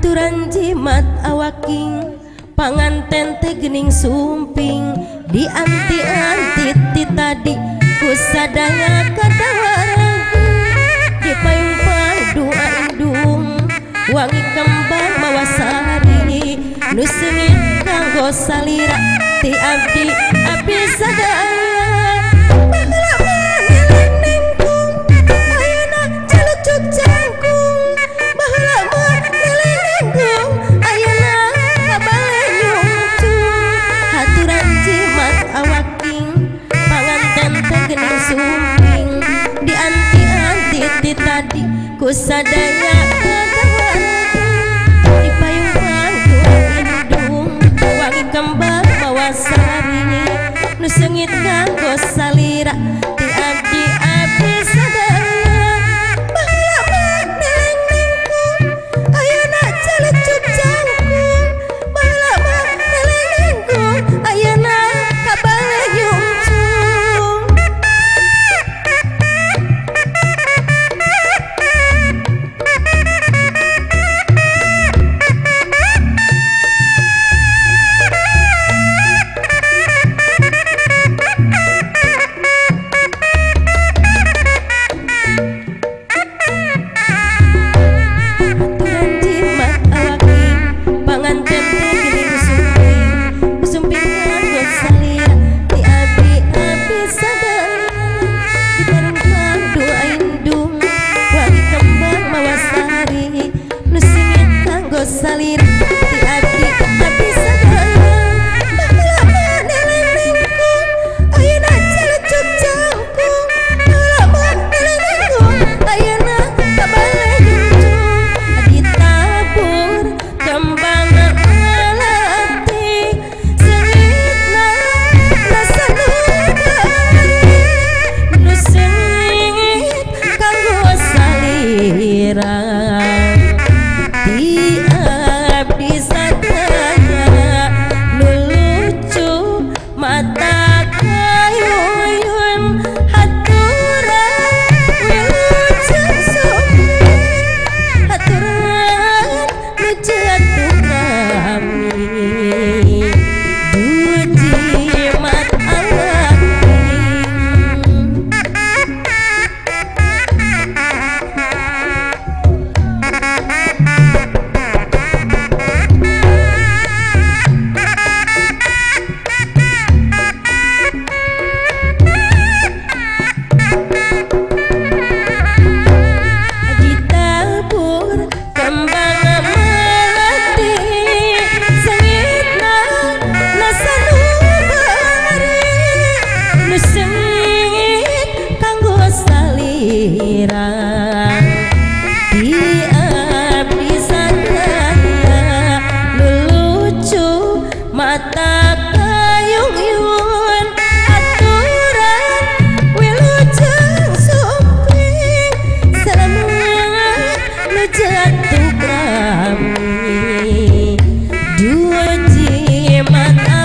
haturan jimat awaking panganten teh geuning sumping di anti-anti ti tadi ku sadaya kadawarang di payung padu andung wangi kembang mawa sari nu seungit kanggo salira ti abdi abdi sadaya baheula mah neleng nengkung ayeuna calucuk jangkung baheula mah neleng nengkung ayeuna kabale nyungcung haturan jimat awaking panganten teh geuning sumping di anti-anti ti tadi ku sadaya kadawarang di payung padu indung wangi kembang mawa sari nu seungit kanggo salira ti abdi abdi sadaya baheula mah neleng nengkung ayeuna calucuk jangkung baheula mah neleng nengkung ayeuna kabale nyungcung salir ti abdi abdi sadaya baheula mah neleng nengkung ayeuna calucuk jangkung baheula mah neleng nengkung ayeuna kabale nyungcung ditabur kembang alati seungitna rasa nu bari nu seungit kanggo salira ti abdi sadaya nu lucu mata kayuyun haturan wilujeng sumping haturan nu jatuh kami duji mat awaking mata kayuyun aturan wilujeng sumping selamat nu jatuh kami duji mata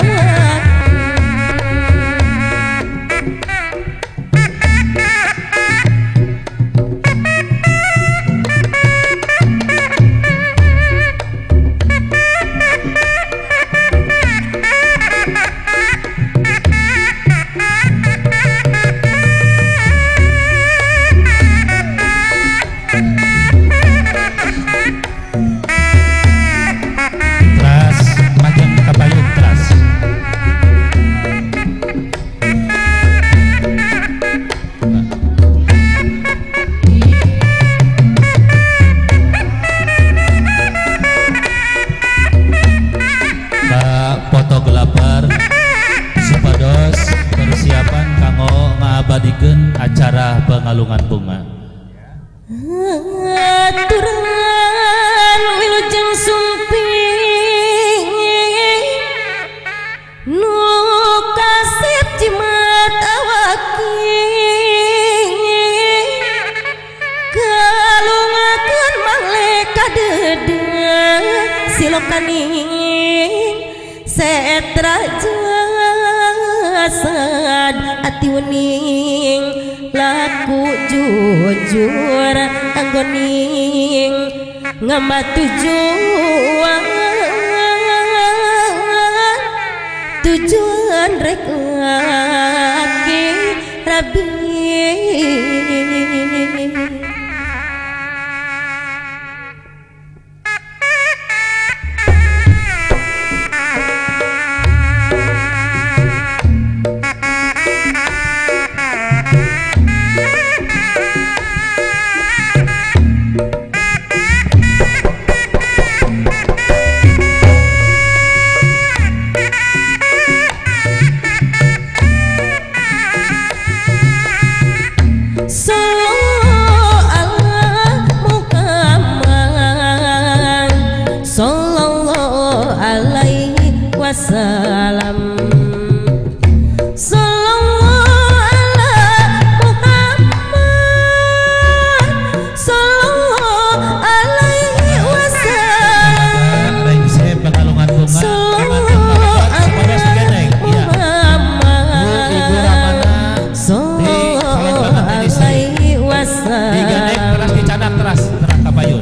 ngabadikeun acara pengalungan bunga aturan wilujeng sumping nu kasep jimat awaking kalungakeun mangle kadeudeung silokaning setra jasad ati uning laku jujur anggoning ngamatujuh tujuan rek laki Rabi Salam sallallahu ala Muhammad sallallahu alaihi wasallam saya Pegalongan Bunga sallallahu alaihi Muhammad Ibu Ramana sallallahu alaihi wasallam digandeng teras dicadak teras terang kapayun